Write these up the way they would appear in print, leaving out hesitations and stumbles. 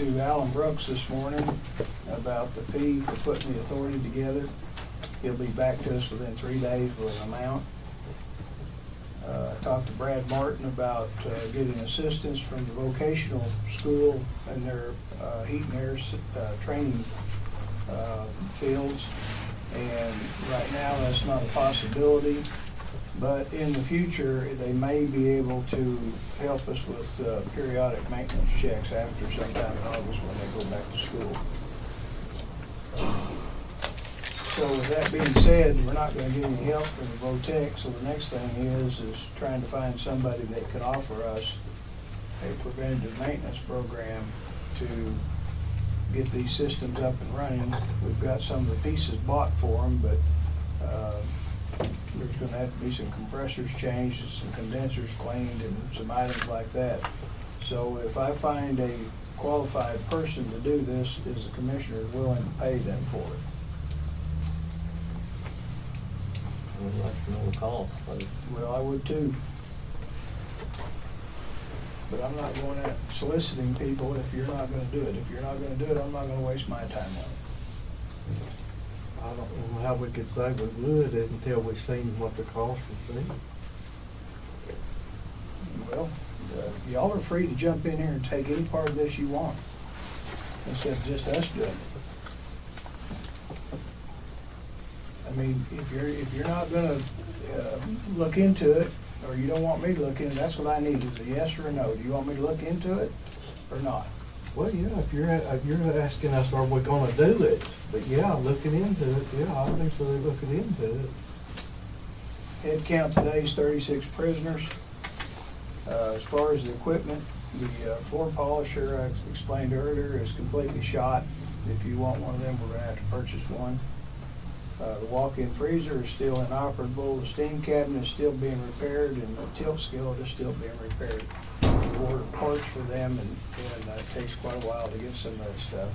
to Alan Brooks this morning about the fee for putting the authority together. He'll be back to us within 3 days with an amount. I talked to Brad Martin about getting assistance from the vocational school and their heat and air training fields. And right now that's not a possibility, but in the future they may be able to help us with periodic maintenance checks after sometime in August when they go back to school. So with that being said, we're not going to get any help from the VOTEC, so the next thing is trying to find somebody that can offer us a preventative maintenance program to get these systems up and running. We've got some of the pieces bought for them, but there's going to have to be some compressors changed, some condensers cleaned, and some items like that. So if I find a qualified person to do this, is the commissioner willing to pay them for it? I'd like to know the cost, but Well, I would too. But I'm not going out soliciting people if you're not going to do it. If you're not going to do it, I'm not going to waste my time on it. I don't know how we could say we would until we seen what the cost would be. Well, y'all are free to jump in here and take any part of this you want, instead of just us doing it. I mean, if you're not gonna look into it, or you don't want me to look into it, that's what I need, is a yes or a no. Do you want me to look into it or not? Well, yeah, if you're asking us, are we gonna do it? But yeah, looking into it, yeah, obviously looking into it. Head count today is 36 prisoners. As far as the equipment, the floor polisher I explained earlier is completely shot. If you want one of them, we're gonna have to purchase one. The walk-in freezer is still inoperable. The steam cabinet is still being repaired, and the tilt skillet is still being repaired. We ordered parts for them, and it takes quite a while to get some of that stuff.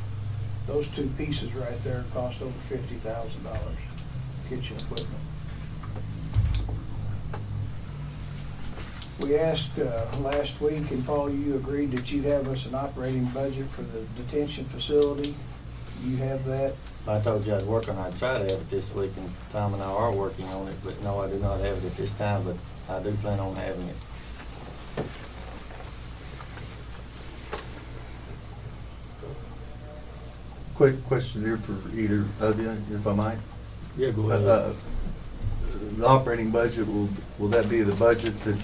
Those two pieces right there cost over $50,000, kitchen equipment. We asked last week, and Paul, you agreed that you'd have us an operating budget for the detention facility. You have that? I told you I'd work on it. I tried to have it this week, and Tom and I are working on it, but no, I do not have it at this time, but I do plan on having it. Quick question here for either of you, if I might. Yeah, go ahead. The operating budget, will that be the budget that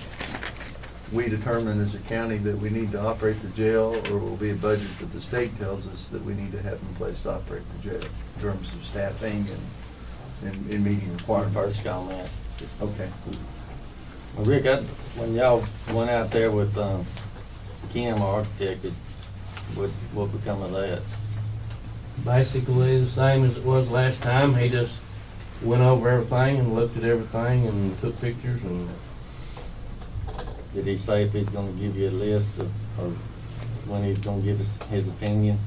we determine as a county that we need to operate the jail, or will it be a budget that the state tells us that we need to have in place to operate the jail in terms of staffing and meeting requirements? First comment. Okay. Well, Rick, when y'all went out there with Kim, our architect, what become of that? Basically the same as it was last time. He just went over everything and looked at everything and took pictures. And Did he say if he's gonna give you a list or when he's gonna give us his opinion?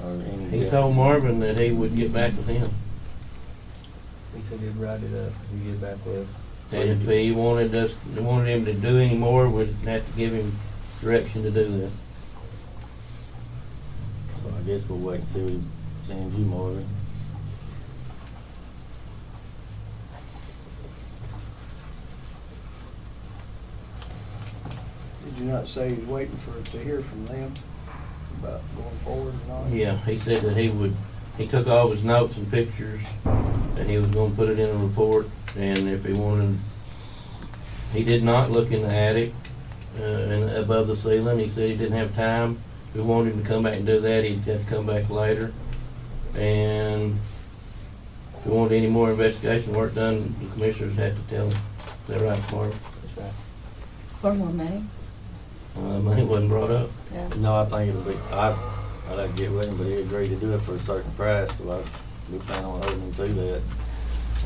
Or any? he told Marvin that he would get back with him. He said he'd write it up and get back with us. And if he wanted him to do any more, we'd have to give him direction to do that. So I guess we'll wait and see what he sends you, Marvin. Did you not say he's waiting to hear from them about going forward or not? Yeah, he said that he took all his notes and pictures and he was gonna put it in a report, and if he wanted, he did not look in the attic and above the ceiling. He said he didn't have time. If we wanted him to come back and do that, he'd have to come back later. And if we wanted any more investigation work done, the commissioners had to tell him. Is that right, Mark? That's right. For more money? Money wasn't brought up. Yeah. No, I think it'll be, I'd like to get with him, but he agreed to do it for a certain price, so we plan on holding him to that.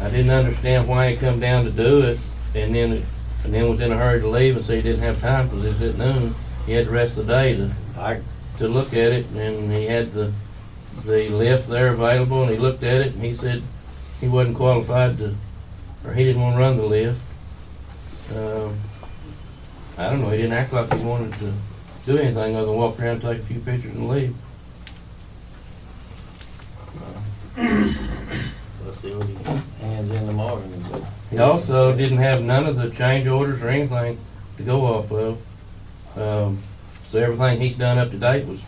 I didn't understand why he come down to do it, and then was in a hurry to leave and said he didn't have time because it was at noon. He had the rest of the day to look at it, and he had the lift there available, and he looked at it, and he said he wasn't qualified to, or he didn't want to run the lift. I don't know, he didn't act like he wanted to do anything other than walk around, take a few pictures and leave. Let's see what he hands in tomorrow. He also didn't have none of the change orders or anything to go off of. So everything he's done up to date was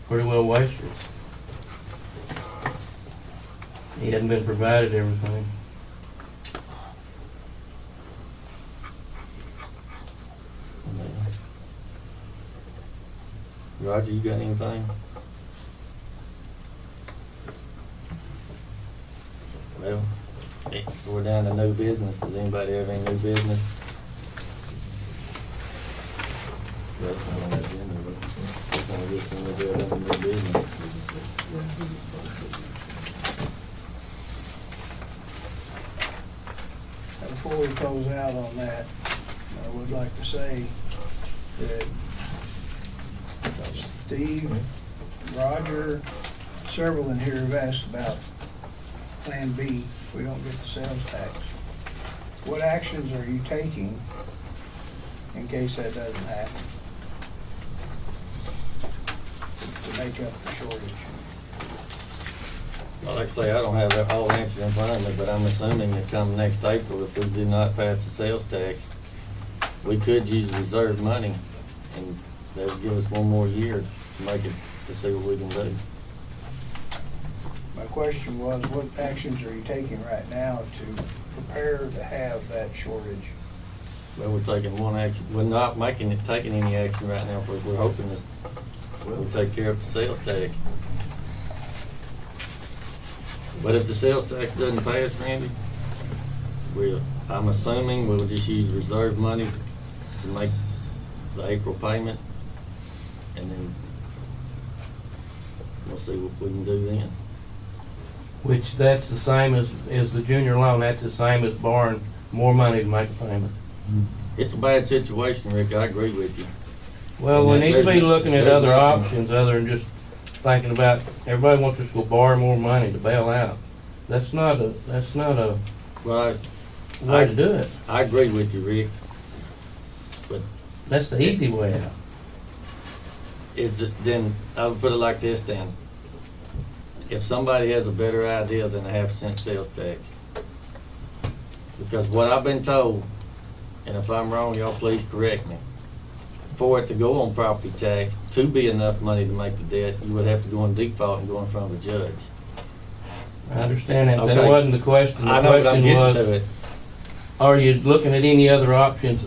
pretty well wasted. He hadn't been provided everything. Roger, you got anything? Well, we're down to new business. Does anybody have any new business? That's not on the agenda, but it's on this one, we'll do it under new business. Before we close out on that, I would like to say that Steve, Roger, several in here have asked about Plan B if we don't get the sales tax. What actions are you taking in case that doesn't happen to make up the shortage? Well, like I say, I don't have all the answers in front of me, but I'm assuming that come next April, if we do not pass the sales tax, we could use reserve money, and that would give us one more year to make it, to see what we can do. My question was, what actions are you taking right now to prepare to have that shortage? Well, we're taking one action, we're not taking any action right now, but we're hoping this, we'll take care of the sales tax. But if the sales tax doesn't pass, Randy, I'm assuming we'll just use reserve money to make the April payment, and then we'll see what we can do then. Which that's the same as the junior loan, that's the same as borrowing more money to make a payment. It's a bad situation, Rick, I agree with you. Well, we need to be looking at There's other nothing- options other than just thinking about, everybody wants us to go borrow more money to bail out. That's not a Right, way to do it. I agree with you, Rick, but That's the easy way out. then, I'll put it like this then. If somebody has a better idea than a 1/2% sales tax, because what I've been told, and if I'm wrong, y'all please correct me, for it to go on property tax, to be enough money to make the debt, you would have to go in default and go in front of a judge. I understand that, Okay. that wasn't the question. I The know, but I'm question getting to was, it. are you looking at any other options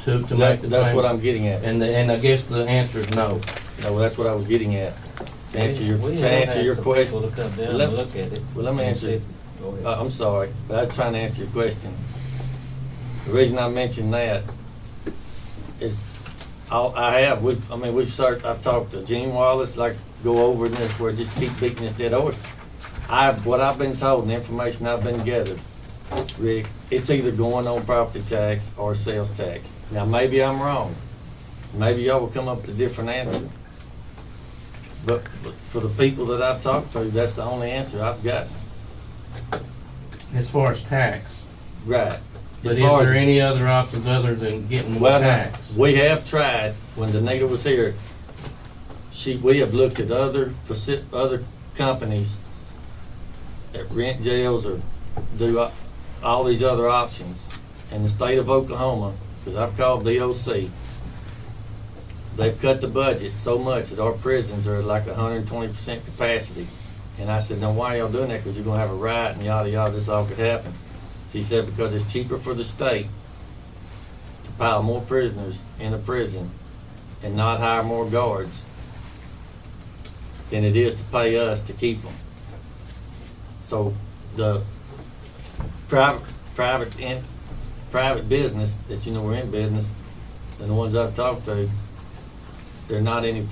to make the payment? That's what I'm getting at. And I guess the answer is no. No, that's what I was getting at. To answer your We have question. asked for people to come down Let- and look at it. well, let me and answer- see- Go ahead. I'm sorry, but I was trying to answer your question. The reason I mentioned that is, we've searched, I've talked to Gene Wallace, like, go over this, where just keep beating this dead horse. What I've been told, and the information I've been gathered, Rick, it's either going on property tax or sales tax. Now, maybe I'm wrong. Maybe y'all will come up with a different answer. But for the people that I've talked to, that's the only answer I've got. As far as tax. Right. But As is far as- there any other options other than getting more Well, now, tax? we have tried, when Danita was here, we have looked at other companies that rent jails or do all these other options. In the state of Oklahoma, because I've called DOC, they've cut the budget so much that our prisons are like 120% capacity. And I said, now why are y'all doing that? Because you're gonna have a riot and yada yada, this all could happen. She said, because it's cheaper for the state to pile more prisoners in a prison and not hire more guards than it is to pay us to keep them. So the private business that, we're in business, and the ones I've talked to, there's not any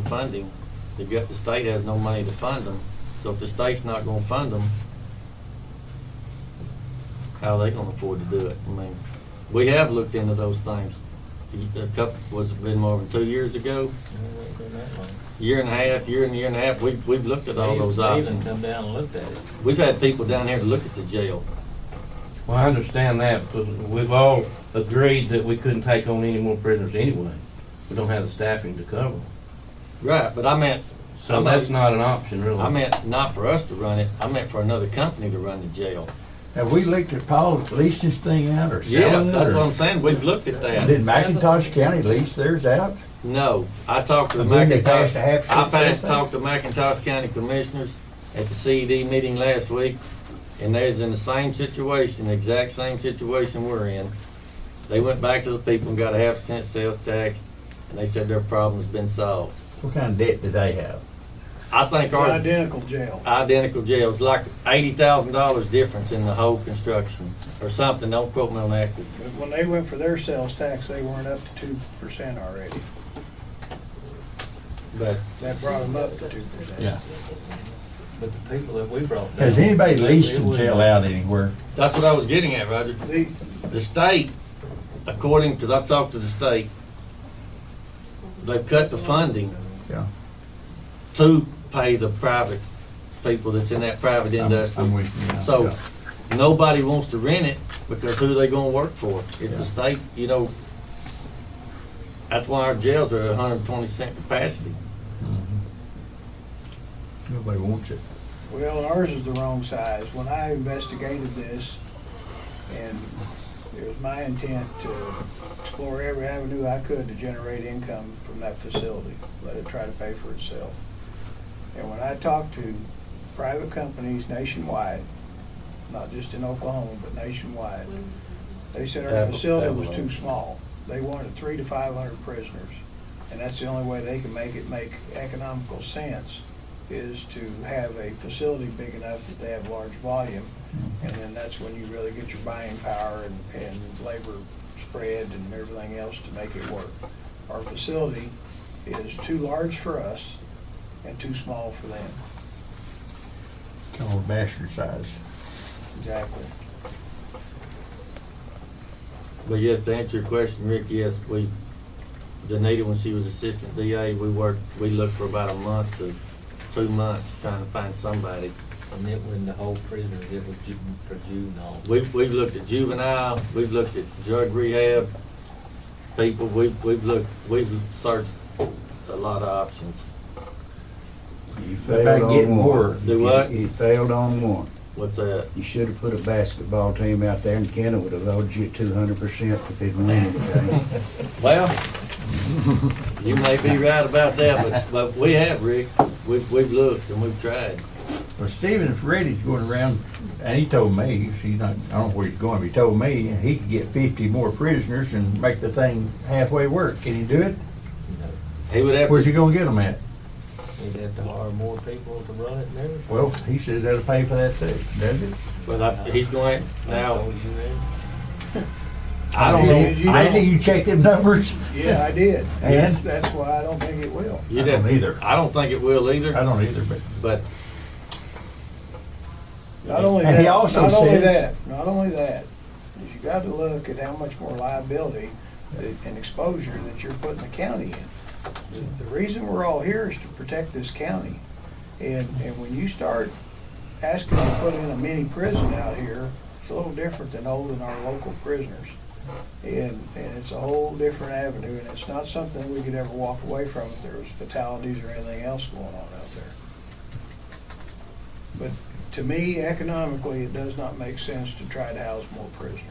funding. The state has no money to fund them. So if the state's not gonna fund them, how are they gonna afford to do it? I mean, we have looked into those things. Was it been more than 2 years ago? Year and a half, we've looked at all those They even options. come down and looked at it. We've had people down here to look at the jail. Well, I understand that because we've all agreed that we couldn't take on any more prisoners anyway. we don't have the staffing to cover. Right, but I meant, So that's not an option, really. I meant not for us to run it, I meant for another company to run the jail. Have we looked at Paul leasing this thing out or Yes, selling it? that's or- what I'm saying, we've looked at that. Did McIntosh County lease theirs out? No, I talked to the And then they McIntosh, passed a half I cent passed, sales talked to McIntosh County Commissioners at the CED meeting last week, and they's in the same situation, the exact same situation we're in. They went back to the people and got a half-cent sales tax, and they said their problem's been solved. What kind of debt do they have? I think our Identical jail. identical jails, like $80,000 difference in the whole construction, or something, don't quote me on that, 'cause When they went for their sales tax, they weren't up to 2% already. but That brought them up to 2%. Yeah. But the people that we brought down. Has anybody leased they a wouldn't- jail out anywhere? that's what I was getting at, Roger. The state, according, because I've talked to the state, they've cut the funding Yeah. to pay the private people that's in that private industry. I'm with you now. So, Yeah. nobody wants to rent it, because who they gonna work for? If Yeah. the state, you know, that's why our jails are 120% capacity. Nobody wants it. Well, ours is the wrong size. When I investigated this, and it was my intent to explore every avenue I could to generate income from that facility, let it try to pay for itself. And when I talked to private companies nationwide, not just in Oklahoma, but nationwide, they said our facility was too small. They wanted 300 to 500 prisoners, and that's the only way they can make it make economical sense, is to have a facility big enough that they have large volume, and then that's when you really get your buying power and labor spread and everything else to make it work. Our facility is too large for us and too small for them. Called bastard size. Exactly. But yes, to answer your question, Rick, yes, Danita, when she was assistant DA, we looked for about a month to 2 months trying to find somebody. And then when the whole prisoners, it was for juvenile. We've looked at juvenile, we've looked at drug rehab people, we've searched a lot of options. You About failed on getting more. one. Do what? You failed on one. What's that? You should have put a basketball team out there and Kenna would have owed you 200% if they'd won anything. Well, you may be right about that, but we have, Rick. We've looked and we've tried. Well, Stephen Freddy's going around, and he told me, he's not, I don't know where he's going, but he told me he could get 50 more prisoners and make the thing halfway work. Can he do it? He would have Where's he to, gonna get them at? We'd have to hire more people to run it and everything. Well, he says that'll pay for that too, does it? but he's going, I now, told you that. I don't know. I think you check them numbers. Yeah, I did. And? That's why I don't think it will. you'd I don't have- either. I don't think it will either, I don't either, but Not only And he that, also not only says- that, is you got to look at how much more liability and exposure that you're putting the county in. The reason we're all here is to protect this county. And when you start asking to put in a mini prison out here, it's a little different than holding our local prisoners. And it's a whole different avenue, and it's not something we could ever walk away from if there was fatalities or anything else going on out there. But to me, economically, it does not make sense to try to house more prisoners.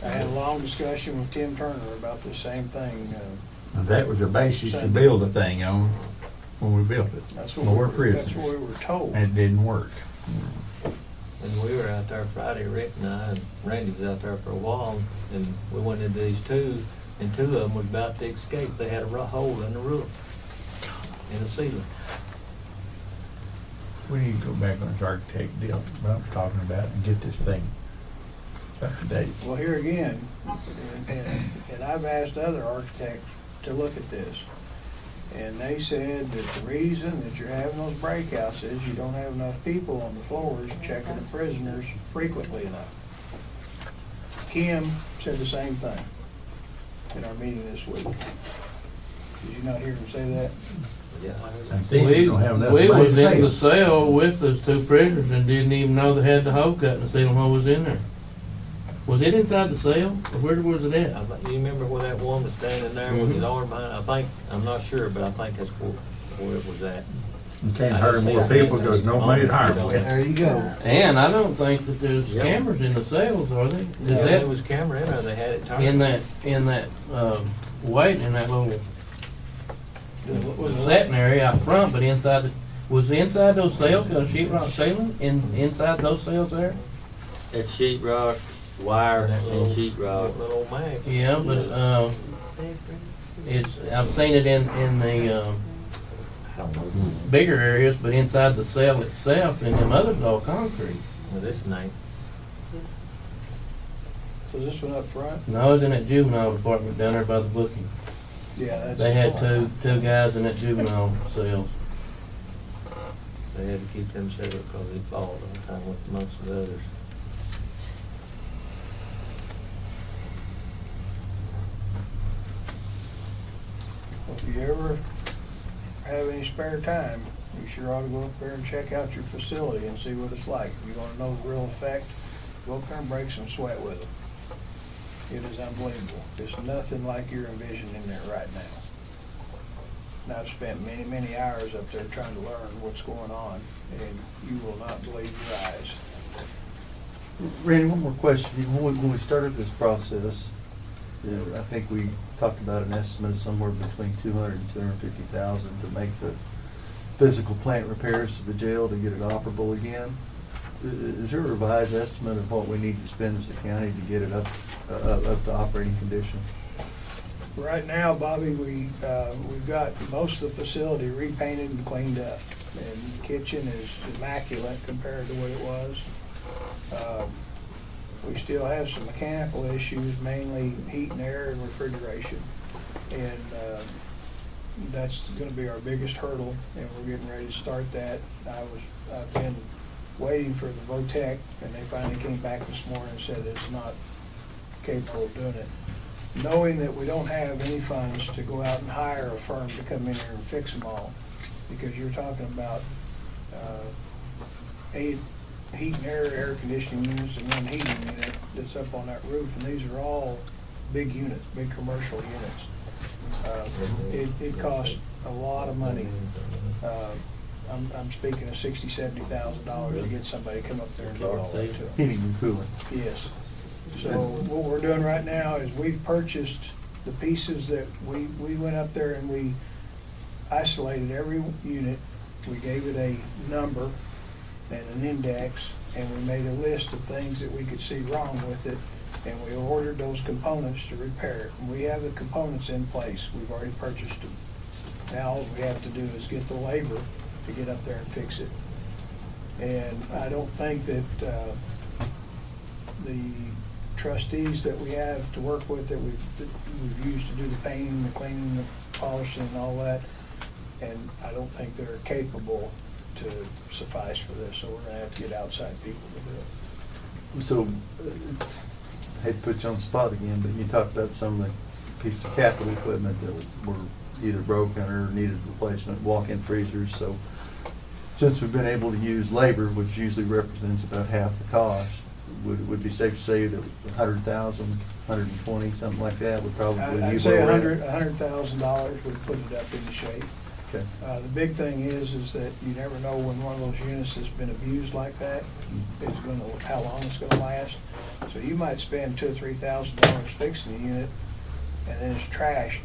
I had a long discussion with Tim Turner about the same thing. that was the basis to build the thing on when we built it. That's what More That's prisoners. what we were told. And it didn't work. And we were out there Friday, Rick and I, and Randy was out there for a while, and we went into these two, and two of them was about to escape. They had a hole in the roof, in the ceiling. We need to go back on this architect deal that I was talking about and get this thing up to date. Well, here again, and I've asked other architects to look at this, and they said that the reason that you're having those breakouts is you don't have enough people on the floors checking the prisoners frequently enough. Kim said the same thing in our meeting this week. Did you not hear him say that? Yeah, I heard And that. then We you don't have enough was money to in pay the them. cell with those two prisoners and didn't even know they had the hole cut in the ceiling what was in there. Was it inside the cell, or where was it at? You remember where that one was standing there with his arm behind? I think, I'm not sure, but I think that's where it was at. You can't hire more people because nobody to hire with. There you go. And I don't think that there's Yep. cameras in the cells, are they? Is Yeah, that there was camera in there, they had it turned. in that, wait, in that little setting area out front, but was inside those cells got a sheetrock ceiling inside those cells there? It's sheetrock, wire, That and little- sheetrock. that little old mag. Yeah, but, I've seen it in the, bigger areas, but inside the cell itself, and them others all concrete. Well, this night. So this one up front? No, it's in that juvenile department down there by the booking. Yeah, that's. They had two guys in that juvenile cell. They had to keep them separate because they fought all the time with most of the others. If you ever have any spare time, you sure ought to go up there and check out your facility and see what it's like. If you want to know the real effect, go up there and break some sweat with it. It is unbelievable. There's nothing like you're envisioning there right now. And I've spent many, many hours up there trying to learn what's going on, and you will not believe your eyes. Randy, one more question. When we started this process, I think we talked about an estimate of somewhere between 200 and 250,000 to make the physical plant repairs to the jail to get it operable again. Is there a revised estimate of what we need to spend as a county to get it up to operating condition? Right now, Bobby, we've got most of the facility repainted and cleaned up, and the kitchen is immaculate compared to what it was. We still have some mechanical issues, mainly heat and air and refrigeration, and that's going to be our biggest hurdle, and we're getting ready to start that. I've been waiting for the VOTEC, and they finally came back this morning and said it's not capable of doing it. Knowing that we don't have any funds to go out and hire a firm to come in here and fix them all, because you're talking about 8 heat and air conditioning units and 1 heating unit that's up on that roof, and these are all big units, big commercial units. It costs a lot of money. I'm speaking of $60,000-$70,000 to get somebody to come up there and do all that to them. Heating and cooling. Yes. So what we're doing right now is we've purchased the pieces that we went up there and we isolated every unit. We gave it a number and an index, and we made a list of things that we could see wrong with it, and we ordered those components to repair it. And we have the components in place. We've already purchased them. Now all we have to do is get the labor to get up there and fix it. And I don't think that the trustees that we have to work with, that we've used to do the painting, the cleaning, the polishing and all that, and I don't think they're capable to suffice for this, so we're gonna have to get outside people to do it. So, I hate to put you on the spot again, but you talked about some of the pieces of capital equipment that were either broken or needed replacement, walk-in freezers. So, since we've been able to use labor, which usually represents about half the cost, would it be safe to say that 100,000, 120, something like that would probably I'd be say where we're at? $100,000 would put it up into shape. Okay. The big thing is that you never know when one of those units has been abused like that, how long it's gonna last. So you might spend $2,000 or $3,000 fixing the unit, and then it's trashed.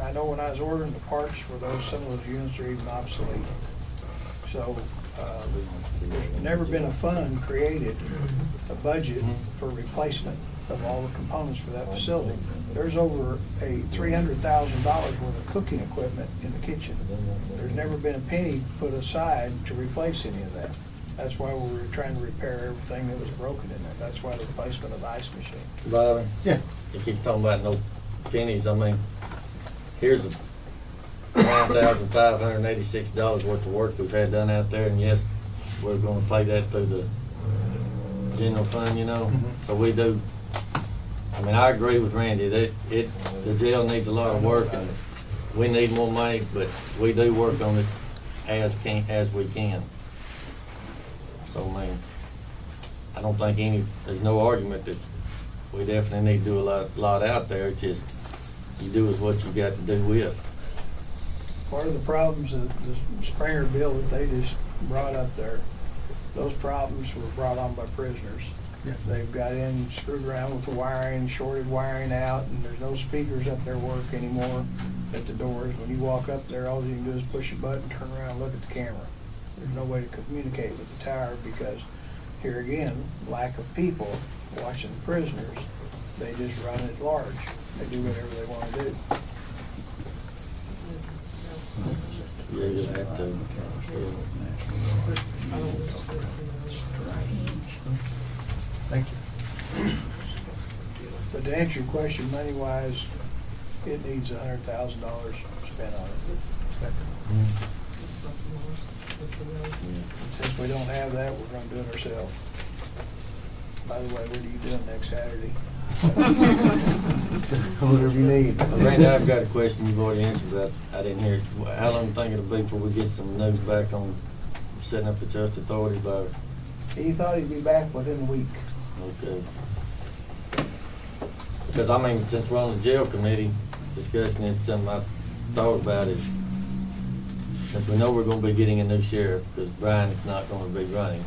I know when I was ordering the parts for some of those units are even obsolete. So, there's never been a fund created, a budget for replacement of all the components for that facility. There's over $300,000 worth of cooking equipment in the kitchen. There's never been a penny put aside to replace any of that. That's why we were trying to repair everything that was broken in there. That's why the replacement of the ice machine. Bobby? Yeah. You keep talking about no pennies, I mean, here's $9,586 worth of work we've had done out there, and yes, we're gonna pay that through the general fund, you know? So we do, I mean, I agree with Randy, that the jail needs a lot of work, and we need more money, but we do work on it as we can. So, I mean, I don't think there's no argument that we definitely need to do a lot out there. It's just, you do with what you got to do with. Part of the problems that the Springer bill that they just brought up there, those problems were brought on by prisoners. They've got in, screwed around with the wiring, shorted wiring out, and there's no speakers up there work anymore at the doors. When you walk up there, all you can do is push a button, turn around, and look at the camera. There's no way to communicate with the tower because, here again, lack of people watching the prisoners. They just run at large. They do whatever they want to do. You're gonna have to, Thank you. But to answer your question, money-wise, it needs $100,000 spent on it. And since we don't have that, we're gonna do it ourselves. By the way, what are you doing next Saturday? Whatever you need. Randy, I've got a question you've already answered, but I didn't hear it. How long do you think it'll be before we get some news back on setting up the trust authority by, He thought he'd be back within a week. okay? Because I mean, since we're on the jail committee discussing this, something I thought about is, since we know we're gonna be getting a new sheriff, because Brian is not gonna be running,